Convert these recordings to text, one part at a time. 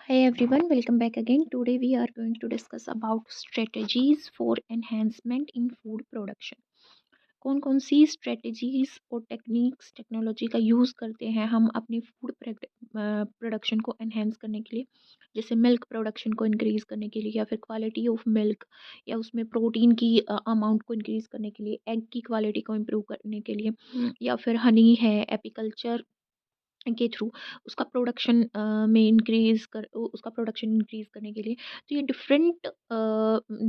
Hi everyone, welcome back again. Today we are going to discuss about strategies for enhancement in food production. कौन कौन सी strategies और techniques technology का use करते हैं हम अपनी फूड प्रोडक्शन को एनहेंस करने के लिए, जैसे मिल्क प्रोडक्शन को इंक्रीज़ करने के लिए या फिर क्वालिटी ऑफ मिल्क या उसमें प्रोटीन की अमाउंट को इंक्रीज़ करने के लिए, एग की क्वालिटी को इम्प्रूव करने के लिए, या फिर हनी है एपिकल्चर के थ्रू उसका प्रोडक्शन में इंक्रीज़ कर उसका प्रोडक्शन इंक्रीज़ करने के लिए। तो ये डिफरेंट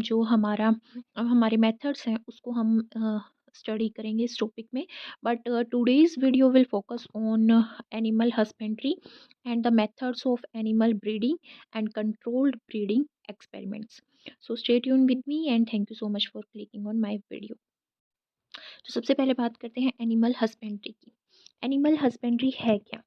जो हमारे मेथड्स हैं उसको हम स्टडी करेंगे इस टॉपिक में। But today's video will focus on animal husbandry and the methods of animal breeding and controlled breeding experiments. So stay tune with me and thank you so much for clicking on my video. तो सबसे पहले बात करते हैं animal husbandry की। Animal husbandry है क्या?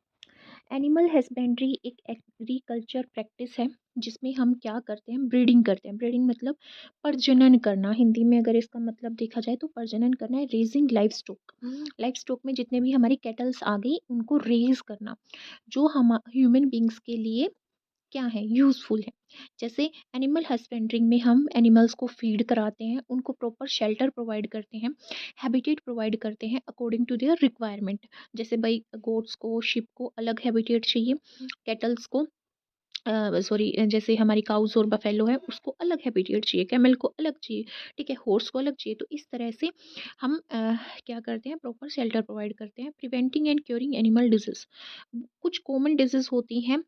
Animal husbandry एक एग्रीकल्चर प्रैक्टिस है जिसमें हम क्या करते हैं, ब्रीडिंग करते हैं। ब्रीडिंग मतलब प्रजनन करना, हिंदी में अगर इसका मतलब देखा जाए तो प्रजनन करना है। Raising life stock, life stock में जितने भी हमारी कैटल्स आ गई उनको रेज करना, जो हम ह्यूमन बींग्स के लिए क्या है, यूज़फुल है। जैसे एनिमल हस्बेंड्रिंग में हम एनिमल्स को फीड कराते हैं, उनको प्रॉपर शेल्टर प्रोवाइड करते हैं, हैबिटेट प्रोवाइड करते हैं अकॉर्डिंग टू देयर रिक्वायरमेंट। जैसे भाई गोट्स को, शिप को अलग हैबिटेट चाहिए, कैटल्स को सॉरी जैसे हमारी काउज़ और बफेलो है उसको अलग हैबिटेट चाहिए, कैमल को अलग चाहिए, ठीक है, हॉर्स को अलग चाहिए। तो इस तरह से हम क्या करते हैं, प्रॉपर शेल्टर प्रोवाइड करते हैं। Preventing and curing animal disease, कुछ कॉमन डिजीज़ होती हैं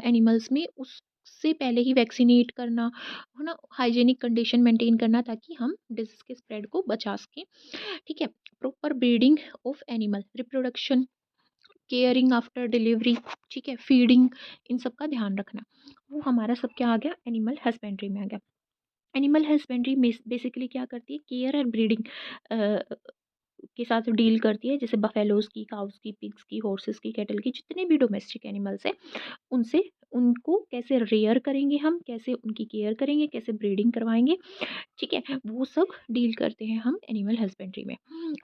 एनिमल्स में, उससे पहले ही वैक्सीनेट करना, है ना, हाइजीनिक कंडीशन मेंटेन करना ताकि हम डिजीज़ के स्प्रेड को बचा सकें, ठीक है। Proper breeding of animal, reproduction, caring after delivery, ठीक है, फीडिंग, इन सब का ध्यान रखना, वो हमारा सब क्या आ गया, एनिमल हस्बेंड्री में आ गया। एनिमल हस्बेंड्री बेसिकली क्या करती है, केयर और ब्रीडिंग के साथ डील करती है। जैसे बफेलोज की, काउस की, पिग्स की, हॉर्सेस की, कैटल की, जितने भी डोमेस्टिक एनिमल्स हैं उनसे, उनको कैसे रेयर करेंगे हम, कैसे उनकी केयर करेंगे, कैसे ब्रीडिंग करवाएंगे, ठीक है, वो सब डील करते हैं हम एनिमल हस्बेंड्री में।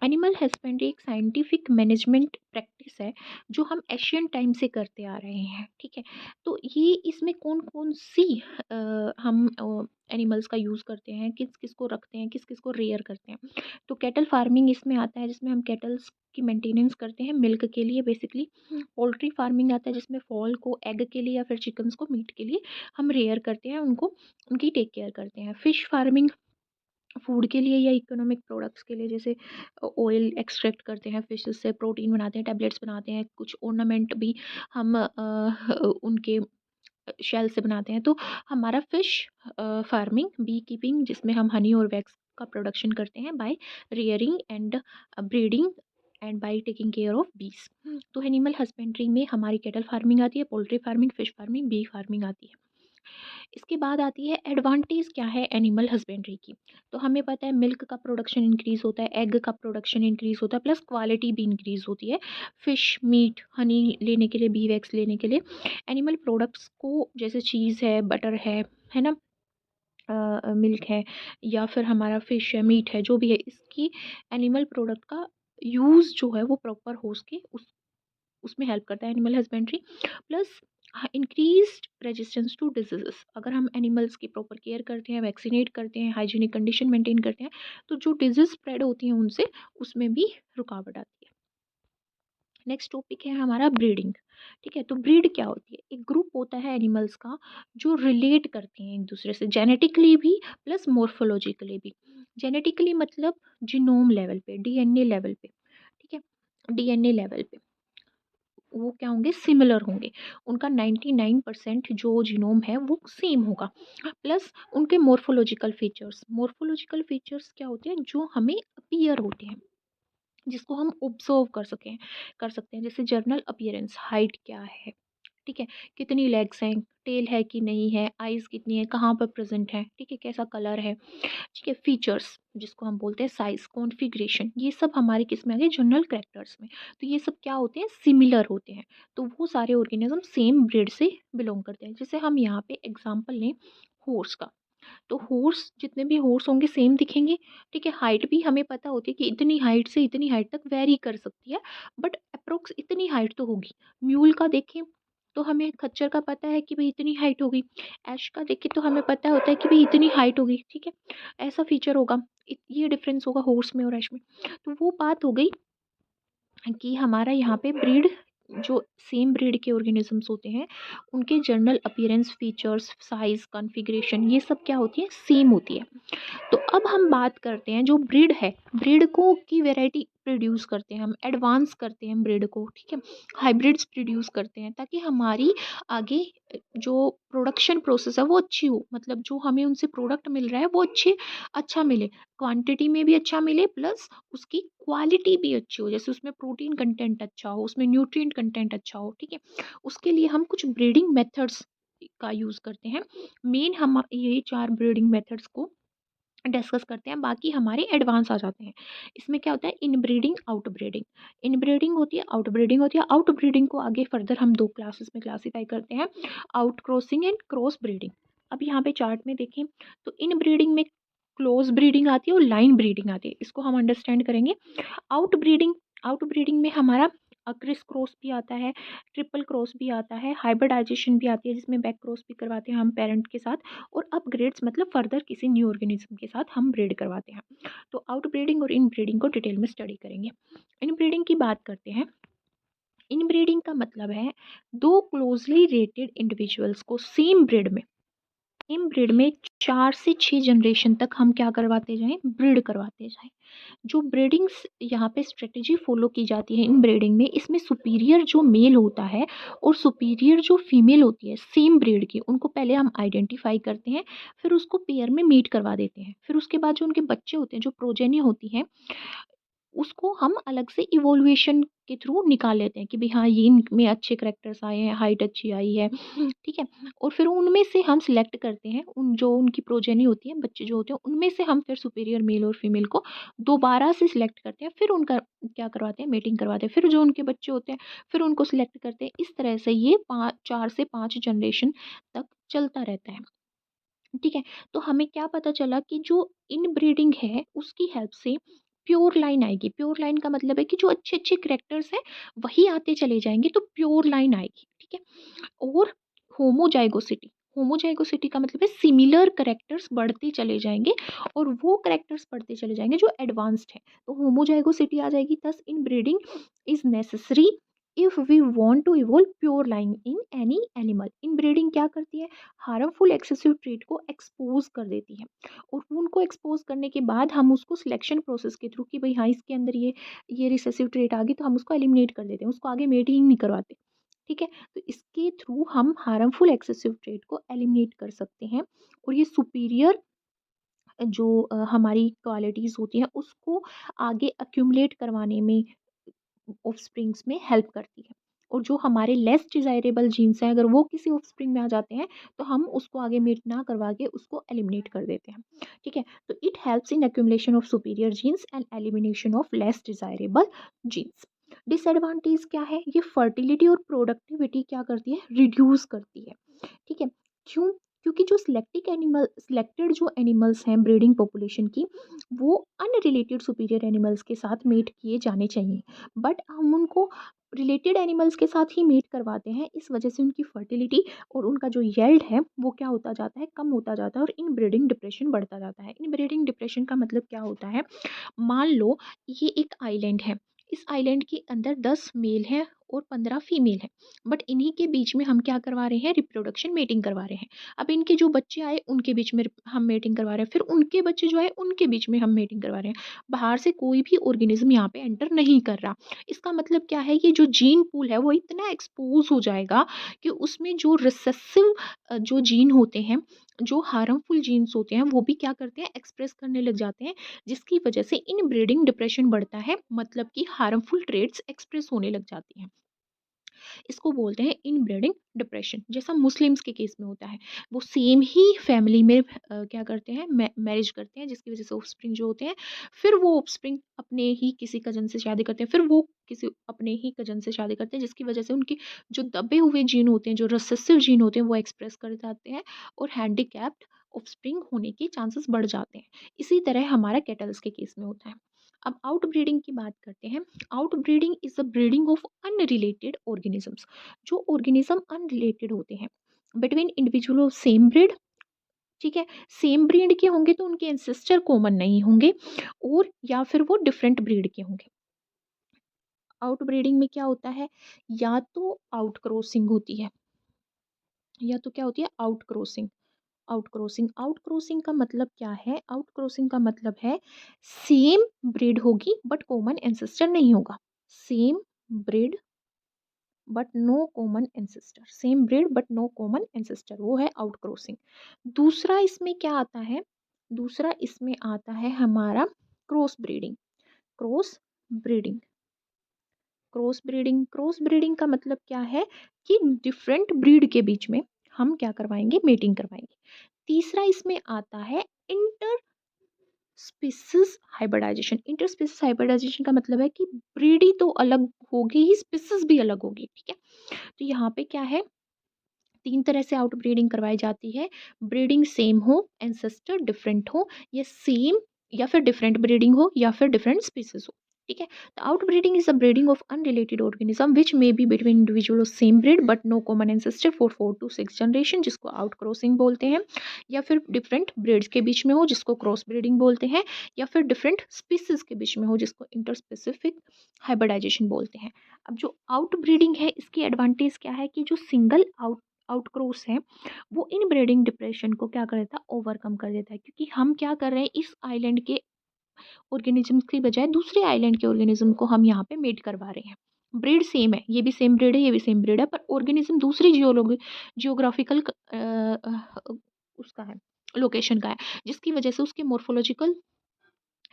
एनिमल हस्बेंड्री एक साइंटिफिक मैनेजमेंट प्रैक्टिस है जो हम एशियन टाइम से करते आ रहे हैं, ठीक है। तो ये इसमें कौन कौन सी हम एनिमल्स का यूज़ करते हैं, किस किस को रखते हैं, किस किस को रेयर करते हैं। तो कैटल फार्मिंग इसमें आता है जिसमें हम कैटल्स की मेंटेनेंस करते हैं मिल्क के लिए बेसिकली। पोल्ट्री फार्मिंग आता है जिसमें फॉल को एग के लिए या फिर चिकन्स को मीट के लिए हम रेयर करते हैं, उनको उनकी टेक केयर करते हैं। फिश फार्मिंग फूड के लिए या इकोनॉमिक प्रोडक्ट्स के लिए, जैसे ऑयल एक्सट्रैक्ट करते हैं फिशेस से, प्रोटीन बनाते हैं, टैबलेट्स बनाते हैं, कुछ ऑर्नामेंट भी हम उनके शेल से बनाते हैं। तो हमारा फिश फार्मिंग, बी कीपिंग, जिसमें हम हनी और वैक्स का प्रोडक्शन करते हैं by rearing and breeding and by taking care of bees. तो एनिमल हस्बेंड्री में हमारी कैटल फार्मिंग आती है, poultry farming, fish farming, bee farming आती है। इसके बाद आती है एडवांटेज क्या है एनिमल हस्बेंड्री की। तो हमें पता है मिल्क का प्रोडक्शन इंक्रीज़ होता है, एग का प्रोडक्शन इंक्रीज़ होता है, प्लस क्वालिटी भी इंक्रीज़ होती है। फ़िश, मीट, हनी लेने के लिए, बी वैक्स लेने के लिए, एनिमल प्रोडक्ट्स को, जैसे चीज़ है, बटर है ना, मिल्क है, या फिर हमारा फ़िश है, मीट है, जो भी है, इसकी एनिमल प्रोडक्ट का यूज़ जो है वो प्रॉपर हो सके, उसमें हेल्प करता है animal husbandry. Plus increased resistance to diseases, अगर हम एनिमल्स की प्रॉपर केयर करते हैं, वैक्सीनेट करते हैं, हाइजीनिक कंडीशन मेंटेन करते हैं, तो जो डिजीज स्प्रेड होती हैं उनसे, उसमें भी रुकावट आती है। नेक्स्ट टॉपिक है हमारा ब्रीडिंग, ठीक है। तो ब्रीड क्या होती है, एक ग्रुप होता है एनिमल्स का जो रिलेट करते हैं एक दूसरे से, जेनेटिकली भी प्लस मोर्फोलॉजिकली भी। जेनेटिकली मतलब जीनोम लेवल पे, डीएनए लेवल पे, ठीक है, डीएनए लेवल पे वो क्या होंगे, सिमिलर होंगे। उनका 99% जो जीनोम है वो सेम होगा। प्लस उनके मॉर्फोलॉजिकल फीचर्स क्या होते हैं, जो हमें अपीयर होते हैं, जिसको हम ऑब्जर्व कर सकते हैं। जैसे जर्नल अपीयरेंस, हाइट क्या है, ठीक है, कितनी लेग्स हैं, टेल है कि नहीं है, आइज़ कितनी है, कहाँ पर प्रेजेंट है, ठीक है, कैसा कलर है, ठीक है, फीचर्स जिसको हम बोलते हैं, साइज, कॉन्फ़िगरेशन, ये सब हमारे किस में आ गए, जनरल कैरेक्टर्स में। तो ये सब क्या होते हैं, सिमिलर होते हैं। तो वो सारे ऑर्गेनिज्म सेम ब्रीड से बिलोंग करते हैं। जैसे हम यहाँ पे एग्जांपल लें हॉर्स का, तो हॉर्स, जितने भी हॉर्स होंगे सेम दिखेंगे, ठीक है। हाइट भी हमें पता होती है कि इतनी हाइट से इतनी हाइट तक वेरी कर सकती है, बट अप्रोक्स इतनी हाइट तो होगी। म्यूल का देखें, तो हमें खच्चर का पता है कि भाई इतनी हाइट होगी, ऐश का देख के तो हमें पता होता है कि भाई इतनी हाइट होगी, ठीक है, ऐसा फीचर होगा, ये डिफरेंस होगा हॉर्स में और ऐश में। तो वो बात हो गई कि हमारा यहाँ पे ब्रीड, जो सेम ब्रीड के ऑर्गेनिजम्स होते हैं उनके journal appearance, features, size, configuration, ये सब क्या होती है, सेम होती है। तो अब हम बात करते हैं जो ब्रीड है, ब्रीड को की वैरायटी प्रोड्यूस करते हैं हम, एडवांस करते हैं ब्रीड को, ठीक है, हाइब्रिड्स प्रोड्यूस करते हैं ताकि हमारी आगे जो प्रोडक्शन प्रोसेस है वो अच्छी हो, मतलब जो हमें उनसे प्रोडक्ट मिल रहा है वो अच्छा मिले, क्वांटिटी में भी अच्छा मिले, प्लस उसकी क्वालिटी भी अच्छी हो, जैसे उसमें प्रोटीन कंटेंट अच्छा हो, उसमें न्यूट्रिएंट कंटेंट अच्छा हो, ठीक है। उसके लिए हम कुछ ब्रीडिंग मेथड्स का यूज़ करते हैं। मेन हम यही 4 ब्रीडिंग मेथड्स को डिस्कस करते हैं, बाकी हमारे एडवांस आ जाते हैं। इसमें क्या होता है, इनब्रीडिंग, आउटब्रीडिंग। इनब्रीडिंग होती है, आउटब्रीडिंग होती है। आउटब्रीडिंग को आगे फर्दर हम 2 क्लासेस में क्लासिफाई करते हैं, out crossing and cross breeding. अब यहाँ पे चार्ट में देखें तो इनब्रीडिंग में क्लोज ब्रीडिंग आती है और लाइन ब्रीडिंग आती है, इसको हम अंडरस्टैंड करेंगे। आउट ब्रीडिंग, आउट ब्रीडिंग में हमारा क्रिस क्रॉस भी आता है, ट्रिपल क्रॉस भी आता है, हाइब्रिडाइजेशन भी आती है जिसमें बैक क्रॉस भी करवाते हैं हम पेरेंट के साथ, और अपग्रेड्स मतलब फर्दर किसी न्यू ऑर्गेनिज्म के साथ हम ब्रीड करवाते हैं। तो आउट ब्रीडिंग और इन ब्रीडिंग को डिटेल में स्टडी करेंगे। इन ब्रीडिंग की बात करते हैं। इन ब्रीडिंग का मतलब है दो क्लोजली रिलेटेड इंडिविजुअल्स को सेम ब्रीड में, सेम ब्रीड में 4 से 6 जनरेशन तक हम क्या करवाते जाएं, ब्रीड करवाते जाएं। जो ब्रीडिंग्स यहाँ पे स्ट्रेटेजी फॉलो की जाती है इन ब्रीडिंग में, इसमें सुपीरियर जो मेल होता है और सुपीरियर जो फीमेल होती है सेम ब्रीड की, उनको पहले हम आइडेंटिफाई करते हैं, फिर उसको पेयर में मीट करवा देते हैं, फिर उसके बाद जो उनके बच्चे होते हैं, जो प्रोजेनी होती हैं, उसको हम अलग से इवोल्यूशन के थ्रू निकाल लेते हैं कि भाई हाँ ये इनमें अच्छे करेक्टर्स आए हैं, हाइट अच्छी आई है, ठीक है। और फिर उनमें से हम सिलेक्ट करते हैं, उन जो उनकी प्रोजेनी होती है, बच्चे जो होते हैं, उनमें से हम फिर सुपीरियर मेल और फीमेल को दोबारा से सिलेक्ट करते हैं, फिर उनका क्या करवाते हैं, मेटिंग करवाते हैं, फिर जो उनके बच्चे होते हैं फिर उनको सिलेक्ट करते हैं। इस तरह से ये 4 से 5 जनरेशन तक चलता रहता है, ठीक है। तो हमें क्या पता चला कि जो इनब्रीडिंग है उसकी हेल्प से प्योर लाइन आएगी। प्योर लाइन का मतलब है कि जो अच्छे अच्छे करेक्टर्स हैं वही आते चले जाएंगे, तो प्योर लाइन आएगी, ठीक है। और होमोजाइगोसिटी, होमोजाइगोसिटी का मतलब है सिमिलर करेक्टर्स बढ़ते चले जाएंगे, और वो करेक्टर्स बढ़ते चले जाएंगे जो एडवांस्ड है, तो होमोजाइगोसिटी आ जाएगी। Thus in breeding is necessary if we want to evolve pure line in any animal. In breeding क्या करती है, हार्मफुल एक्सेसिव ट्रेट को एक्सपोज कर देती है, और उनको एक्सपोज करने के बाद हम उसको सिलेक्शन प्रोसेस के थ्रू कि भाई हाँ इसके अंदर ये रिसेसिव ट्रेट आ गई, तो हम उसको एलिमिनेट कर देते हैं, उसको आगे मेटिंग नहीं करवाते, ठीक है। तो इसके थ्रू हम हार्मफुल एक्सेसिव ट्रेट को एलिमिनेट कर सकते हैं, और ये सुपीरियर जो हमारी क्वालिटीज़ होती हैं उसको आगे अक्यूमुलेट करवाने में, ऑफस्प्रिंग्स में हेल्प करती है। और जो हमारे लेस डिज़ायरेबल जीन्स हैं अगर वो किसी ऑफस्प्रिंग में आ जाते हैं तो हम उसको आगे मेट ना करवा के उसको एलिमिनेट कर देते हैं, ठीक है। तो it helps in accumulation of superior genes and elimination of less desirable genes. Disadvantage क्या है, ये फर्टिलिटी और प्रोडक्टिविटी क्या करती है, रिड्यूस करती है, ठीक है। क्यों, क्योंकि जो सिलेक्टेड जो एनिमल्स हैं ब्रीडिंग पॉपुलेशन की, वो अनरिलेटेड सुपीरियर एनिमल्स के साथ मेट किए जाने चाहिए, बट हम उनको रिलेटेड एनिमल्स के साथ ही मीट करवाते हैं, इस वजह से उनकी फर्टिलिटी और उनका जो येल्ड है वो क्या होता जाता है, कम होता जाता है, और इन ब्रीडिंग डिप्रेशन बढ़ता जाता है। इन ब्रीडिंग डिप्रेशन का मतलब क्या होता है, मान लो ये एक आइलैंड है, इस आइलैंड के अंदर 10 मेल हैं और 15 फीमेल हैं, बट इन्हीं के बीच में हम क्या करवा रहे हैं, रिप्रोडक्शन मेटिंग करवा रहे हैं। अब इनके जो बच्चे आए उनके बीच में हम मेटिंग करवा रहे हैं, फिर उनके बच्चे जो आए उनके बीच में हम मेटिंग करवा रहे हैं, बाहर से कोई भी ऑर्गेनिज्म यहाँ पे एंटर नहीं कर रहा। इसका मतलब क्या है, ये जो जीन पूल है वो इतना एक्सपोज हो जाएगा कि उसमें जो रिसेसिव जो जीन होते हैं, जो हार्मफुल जीन्स होते हैं वो भी क्या करते हैं, एक्सप्रेस करने लग जाते हैं, जिसकी वजह से इन ब्रीडिंग डिप्रेशन बढ़ता है, मतलब कि हार्मफुल ट्रेड्स एक्सप्रेस होने लग जाती हैं। इसको बोलते हैं इनब्रीडिंग डिप्रेशन, जैसा मुस्लिम्स के केस में होता है। वो सेम ही फैमिली में क्या करते हैं, मैरिज करते हैं, जिसकी वजह से ऑफस्प्रिंग जो होते हैं, फिर वो ऑफस्प्रिंग अपने ही किसी कजन से शादी करते हैं, फिर वो किसी अपने ही कजन से शादी करते हैं, जिसकी वजह से उनकी जो दबे हुए जीन होते हैं, जो रिसेसिव जीन होते हैं, वो एक्सप्रेस कर जाते हैं, और हैंडीकैप्ड ऑफस्प्रिंग होने के चांसेस बढ़ जाते हैं। इसी तरह हमारा कैटल्स के केस में होता है। अब आउट ब्रीडिंग की बात करते हैं। Out breeding is the breeding of unrelated organisms. जो ऑर्गेनिज्म अनरिलेटेड होते हैं between individual of same breed, ठीक है, सेम ब्रीड के होंगे तो उनके एंसेस्टर कॉमन नहीं होंगे, और या फिर वो डिफरेंट ब्रीड के होंगे। आउट ब्रीडिंग में क्या होता है, या तो आउट क्रॉसिंग होती है, या तो क्या होती है, आउट क्रॉसिंग। आउट क्रॉसिंग का मतलब क्या है, आउट क्रॉसिंग का मतलब है सेम ब्रीड होगी बट कॉमन एंसेस्टर नहीं होगा। Same breed but no common ancestor, same breed but no common ancestor, वो है आउट क्रॉसिंग। दूसरा इसमें क्या आता है, दूसरा इसमें आता है हमारा cross breeding. Cross breeding, cross breeding का मतलब क्या है कि डिफरेंट ब्रीड के बीच में हम क्या करवाएंगे, मेटिंग करवाएंगे। तीसरा इसमें आता है inter species hybridization. Inter species hybridization का मतलब है कि ब्रीड ही तो अलग होगी ही, स्पीसीज भी अलग होगी, ठीक है। तो यहाँ पे क्या है, तीन तरह से आउट ब्रीडिंग करवाई जाती है। ब्रीडिंग सेम हो, एंसेस्टर डिफरेंट हो, या सेम या फिर डिफरेंट ब्रीडिंग हो, या फिर डिफरेंट स्पीसीज हो, ठीक है। तो out breeding is the breeding of unrelated organism which may be between individual of same breed but no common ancestor for 4 to 6 generation, जिसको आउट क्रॉसिंग बोलते हैं। या फिर डिफरेंट ब्रीड्स के बीच में हो, जिसको क्रॉस ब्रीडिंग बोलते हैं। या फिर डिफरेंट स्पीसीज के बीच में हो, जिसको इंटरस्पेसिफिक हाइब्रिडाइजेशन बोलते हैं। अब जो आउट ब्रीडिंग है, इसकी एडवांटेज क्या है कि जो सिंगल आउटक्रॉस है वो इन ब्रीडिंग डिप्रेशन को क्या कर देता है, ओवरकम कर देता है। क्योंकि हम क्या कर रहे हैं, इस आइलैंड के ऑर्गेनिज्म की बजाय दूसरे आइलैंड के ऑर्गेनिज्म को हम यहाँ पे मेट करवा रहे हैं। ब्रीड सेम है, ये भी सेम ब्रीड है, ये भी सेम ब्रीड है, पर ऑर्गेनिज्म दूसरी जियोग्राफिकल उसका है, लोकेशन का है, जिसकी वजह से उसके मोर्फोलॉजिकल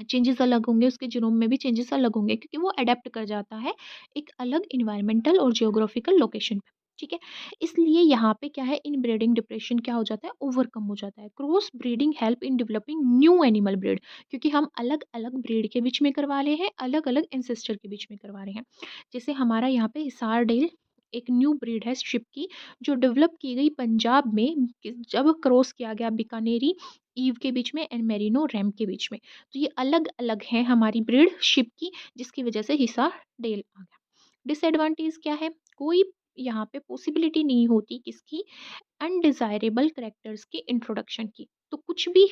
चेंजेस अलग होंगे, उसके जीनोम में भी चेंजेस अलग होंगे, क्योंकि वो अडेप्ट कर जाता है एक अलग इन्वायरमेंटल और जियोग्राफिकल लोकेशन पे, ठीक है। इसलिए यहाँ पे क्या है, इन ब्रीडिंग डिप्रेशन क्या हो जाता है, ओवरकम हो जाता है। Cross breeding help in developing new animal breed, क्योंकि हम अलग अलग ब्रीड के बीच में करवा रहे हैं, अलग अलग एंसेस्टर के बीच में करवा रहे हैं। जैसे हमारा यहाँ पे हिसार डेल एक न्यू ब्रीड है शिप की, जो डेवलप की गई पंजाब में, जब क्रॉस किया गया बीकानेरी ईव के बीच में एंड मेरिनो रैम के बीच में। तो ये अलग अलग है हमारी ब्रीड शिप की, जिसकी वजह से हिसार डेल आ गया। डिसएडवांटेज क्या है, कोई यहाँ पे पॉसिबिलिटी नहीं होती किसकी, अनडिजायरेबल करेक्टर्स के इंट्रोडक्शन की। तो कुछ भी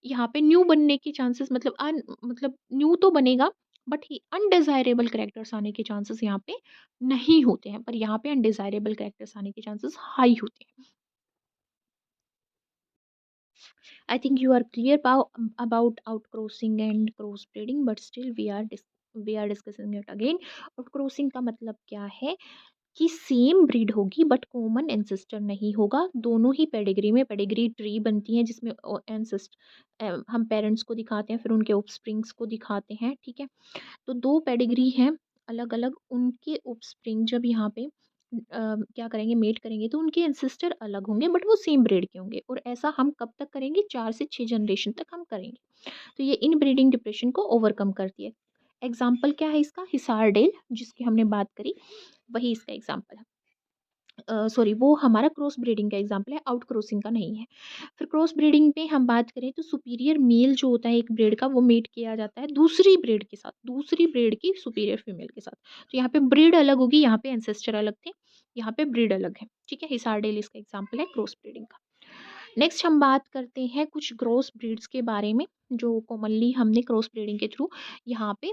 यहाँ पे न्यू बनने के चांसेस, मतलब न्यू तो बनेगा बट अनडिजायरेबल करेक्टर्स आने के चांसेस यहाँ पे नहीं होते हैं, पर यहाँ पे अनडिजायरेबल करेक्टर्स आने के चांसेस हाई होते हैं। I think you are clear about outcrossing and crossbreeding, but still we are discussing it again. Outcrossing का मतलब क्या है कि सेम ब्रीड होगी बट कॉमन एंसेस्टर नहीं होगा। दोनों ही पेडिग्री में पेडिग्री ट्री बनती है, जिसमें हम पेरेंट्स को दिखाते हैं, फिर उनके ऑफस्प्रिंग्स को दिखाते हैं, ठीक है। तो दो पेडिग्री हैं अलग अलग, उनके ऑफस्प्रिंग जब यहाँ पे क्या करेंगे, मेट करेंगे, तो उनके एंसेस्टर अलग होंगे बट वो सेम ब्रीड के होंगे। और ऐसा हम कब तक करेंगे, 4 से 6 जनरेशन तक हम करेंगे। तो ये इन ब्रीडिंग डिप्रेशन को ओवरकम करती है। एग्जाम्पल क्या है इसका, हिसार डेल जिसकी हमने बात करी, वही इसका एग्जाम्पल है। सॉरी, वो हमारा क्रॉस ब्रीडिंग का एग्जाम्पल है, आउट क्रॉसिंग का नहीं है। फिर क्रॉस ब्रीडिंग पे हम बात करें तो सुपीरियर मेल जो होता है एक ब्रीड का, वो मेट किया जाता है दूसरी ब्रीड के साथ, दूसरी ब्रीड की सुपीरियर फीमेल के साथ। तो यहाँ पे ब्रीड अलग होगी, यहाँ पे एंसेस्टर अलग थे, यहाँ पे ब्रीड अलग है, ठीक है। हिसार डेल इसका एग्जाम्पल है क्रॉस ब्रीडिंग का। नेक्स्ट हम बात करते हैं कुछ क्रॉस ब्रीड्स के बारे में, जो कॉमनली हमने क्रॉस ब्रीडिंग के थ्रू यहाँ पे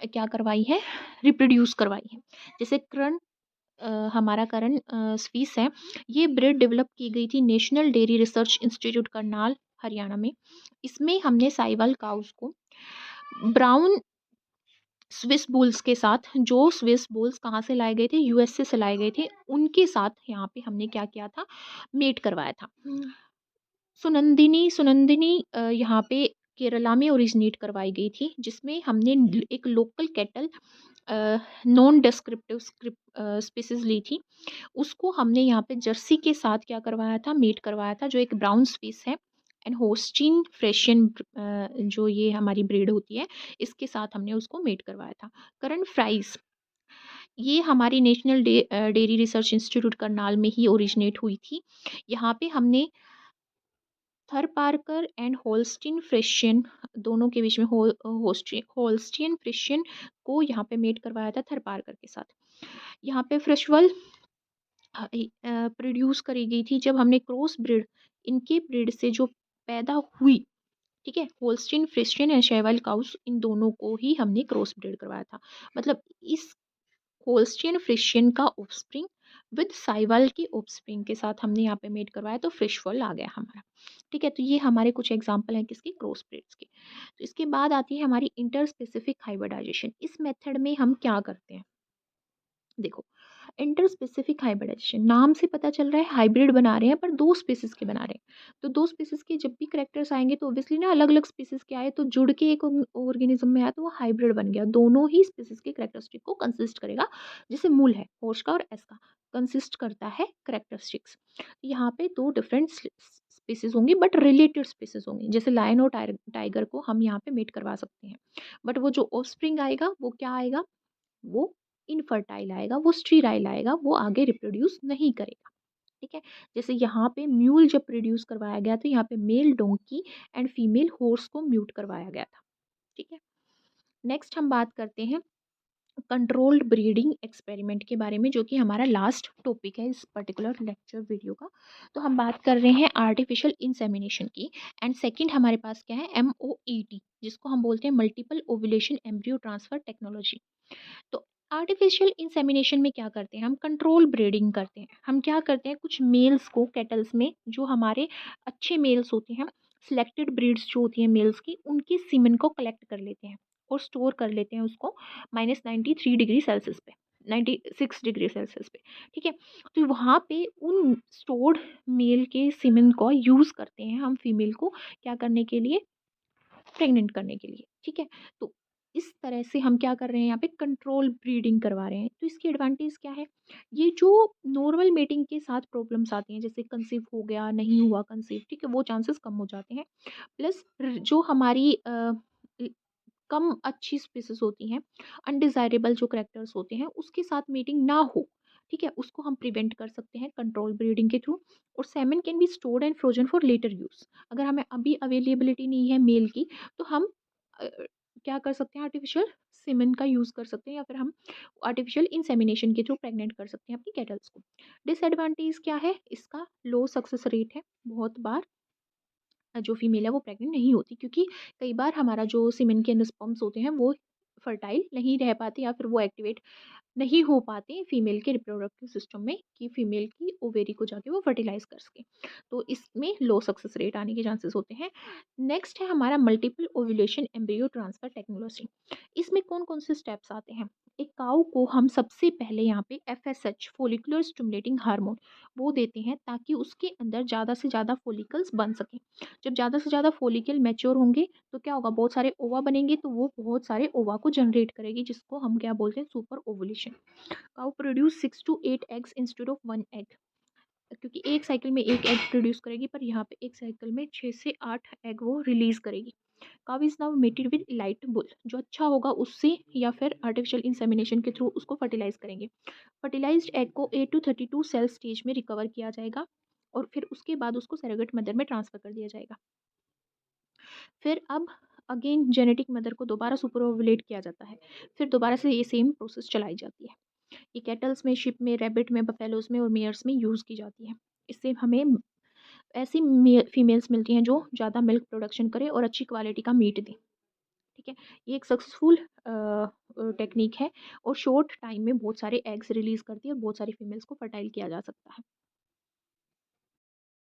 क्या करवाई है, रिप्रोड्यूस करवाई है। जैसे करण हमारा करण स्पीस है, ये ब्रीड डेवलप की गई थी national dairy research institute Karnal Haryana में। इसमें हमने साइवल काउस को ब्राउन स्विस बुल्स के साथ, जो स्विस बुल्स कहाँ से लाए गए थे, यूएसए से लाए गए थे, उनके साथ यहाँ पे हमने क्या किया था, मेट करवाया था। सुनंदिनी यहाँ पे केरला में ओरिजिनेट करवाई गई थी, जिसमें हमने एक local cattle non descriptive species ली थी। उसको हमने यहाँ पे जर्सी के साथ क्या करवाया था, मेट करवाया था, जो एक ब्राउन स्पीस है। एंड होस्टीन फ्रेशियन जो ये हमारी ब्रीड होती है, इसके साथ हमने उसको मेट करवाया था। करंट फ्राइज, ये हमारी national dairy research institute Karnal में ही ओरिजिनेट हुई थी। यहाँ पे हमने थर पार्कर एंड होल्स्टीन फ्रिशियन दोनों के बीच में होल्स्टीन फ्रिशियन को यहाँ पे मेट करवाया था थर पार्कर के साथ। यहाँ पे फ्रेशवल प्रोड्यूस करी गई थी जब हमने क्रॉस ब्रीड, इनके ब्रीड से जो पैदा हुई, ठीक है, होल्स्टीन फ्रिशियन एंड शेवाल काउस, इन दोनों को ही हमने क्रॉस ब्रीड करवाया था। मतलब इस होल्स्टीन फ्रिशियन का ऑफस्प्रिंग विद साइवाल की ऑफस्प्रिंग के साथ हमने यहाँ पे मेट करवाया, तो फ्रिशवल आ गया हमारा। ठीक है, तो ये हमारे कुछ एग्जांपल हैं किसके, क्रॉस ब्रीड्स के। तो इसके बाद आती है हमारी इंटर स्पेसिफिक हाइब्रिडाइजेशन। इस मेथड में हम क्या करते हैं, देखो, इंटर स्पेसिफिक हाइब्रिडाइजेशन नाम से पता चल रहा है हाइब्रिड बना रहे हैं, पर दो स्पीसीज के बना रहे हैं। तो दो स्पीसीज के जब भी करेक्टर्स आएंगे तो ऑब्वियसली ना अलग अलग स्पीसीज के आए तो जुड़ के एक ऑर्गेनिज्म में आया तो वो हाइब्रिड बन गया। दोनों ही स्पीसीज के करेक्टरिस्टिक को कंसिस्ट करेगा, जैसे मूल है होश का और एस का, कंसिस्ट करता है करेक्टरिस्टिक्स। यहाँ पे दो डिफरेंट स्पीसीज होंगी बट रिलेटेड स्पीसीज होंगी। जैसे लायन और टाइगर को हम यहाँ पे मेट करवा सकते हैं, बट वो जो ऑफस्प्रिंग आएगा वो क्या आएगा, वो इनफर्टाइल आएगा, वो स्टीराइल आएगा, वो आगे रिप्रोड्यूस नहीं करेगा। ठीक है, जैसे यहाँ पे म्यूल जब प्रोड्यूस करवाया गया तो यहाँ पे mail donkey and female horse को म्यूट करवाया गया था। ठीक है, नेक्स्ट हम बात करते हैं कंट्रोल्ड ब्रीडिंग एक्सपेरिमेंट के बारे में, जो कि हमारा लास्ट टॉपिक है इस पर्टिकुलर लेक्चर वीडियो का। तो हम बात कर रहे हैं आर्टिफिशियल इंसेमिनेशन की, एंड सेकंड हमारे पास क्या है, MOET, जिसको हम बोलते हैं multiple ovulation embryo transfer technology. तो आर्टिफिशियल इंसेमिनेशन में क्या करते हैं, हम कंट्रोल ब्रीडिंग करते हैं। हम क्या करते हैं, कुछ मेल्स को कैटल्स में, जो हमारे अच्छे मेल्स होते हैं, सिलेक्टेड ब्रीड्स जो होती हैं मेल्स की, उनकी सीमेन को कलेक्ट कर लेते हैं और स्टोर कर लेते हैं उसको -93 डिग्री सेल्सियस पे, 96 डिग्री सेल्सियस पे। ठीक है, तो वहाँ पे उन स्टोर्ड मेल के सीमेन को यूज़ करते हैं हम फीमेल को क्या करने के लिए, प्रेग्नेंट करने के लिए। ठीक है, तो इस तरह से हम क्या कर रहे हैं, यहाँ पे कंट्रोल ब्रीडिंग करवा रहे हैं। तो इसकी एडवांटेज क्या है, ये जो नॉर्मल मेटिंग के साथ प्रॉब्लम्स आती हैं, जैसे कंसीव हो गया, नहीं हुआ कंसीव, ठीक है, वो चांसेस कम हो जाते हैं। प्लस जो हमारी कम अच्छी स्पीसीज होती हैं, अनडिज़ायरेबल जो करेक्टर्स होते हैं, उसके साथ मीटिंग ना हो, ठीक है, उसको हम प्रिवेंट कर सकते हैं कंट्रोल ब्रीडिंग के थ्रू। और semen can be stored and frozen for later use. अगर हमें अभी अवेलेबिलिटी नहीं है मेल की, तो हम अ, क्या कर सकते हैं, आर्टिफिशियल सीमेन का यूज़ कर सकते हैं, या फिर हम आर्टिफिशियल इंसेमिनेशन के थ्रू प्रेग्नेंट कर सकते हैं अपनी कैटल्स को। डिसएडवांटेज क्या है इसका, लो सक्सेस रेट है, बहुत बार जो फीमेल है वो प्रेग्नेंट नहीं होती, क्योंकि कई बार हमारा जो सीमेन के अंदर स्पर्म्स होते हैं वो फर्टाइल नहीं रह पाते, या फिर वो एक्टिवेट नहीं हो पाते फीमेल के रिप्रोडक्टिव सिस्टम में कि फीमेल की ओवेरी को जाके वो फर्टिलाइज कर सके। तो इसमें लो सक्सेस रेट आने के चांसेस होते हैं। नेक्स्ट है हमारा multiple ovulation embryo transfer technology. इसमें कौन कौन से स्टेप्स आते हैं, एक काऊ को हम सबसे पहले यहाँ पे FSH फोलिकुलर स्टिमुलेटिंग हार्मोन वो देते हैं, ताकि उसके अंदर ज़्यादा से ज़्यादा फोलिकल्स बन सकें। जब ज़्यादा से ज़्यादा फोलिकल मैच्योर होंगे तो क्या होगा, बहुत सारे ओवा बनेंगे, तो वो बहुत सारे ओवा को जनरेट करेगी, जिसको हम क्या बोलते हैं, super ovulation. Cow produce 6 to 8 eggs instead of 1 egg, क्योंकि एक साइकिल में एक एग प्रोड्यूस करेगी, पर यहाँ पे एक साइकिल में 6 से 8 एग वो रिलीज करेगी। Cow is now mated with light bull, जो अच्छा होगा उससे, या फिर आर्टिफिशियल इंसेमिनेशन के थ्रू उसको फर्टिलाइज करेंगे। फर्टिलाइज्ड एग को 8 to 32 सेल स्टेज में रिकवर किया जाएगा, और फिर उसके बाद उसको सैरोगेट मदर में ट्रांसफर कर दिया जाएगा। फिर अब अगेन जेनेटिक मदर को दोबारा सुपर ओवुलेट किया जाता है, फिर दोबारा से ये सेम प्रोसेस चलाई जाती है। ये कैटल्स में, शिप में, रैबिट में, बफेलोज में और मेयर्स में यूज़ की जाती है। इससे हमें ऐसी फीमेल्स मिलती हैं जो ज़्यादा मिल्क प्रोडक्शन करे और अच्छी क्वालिटी का मीट दें। ठीक है, ये एक सक्सेसफुल टेक्निक है, और शॉर्ट टाइम में बहुत सारे एग्स रिलीज़ करती है और बहुत सारी फीमेल्स को फर्टाइल किया जा सकता है।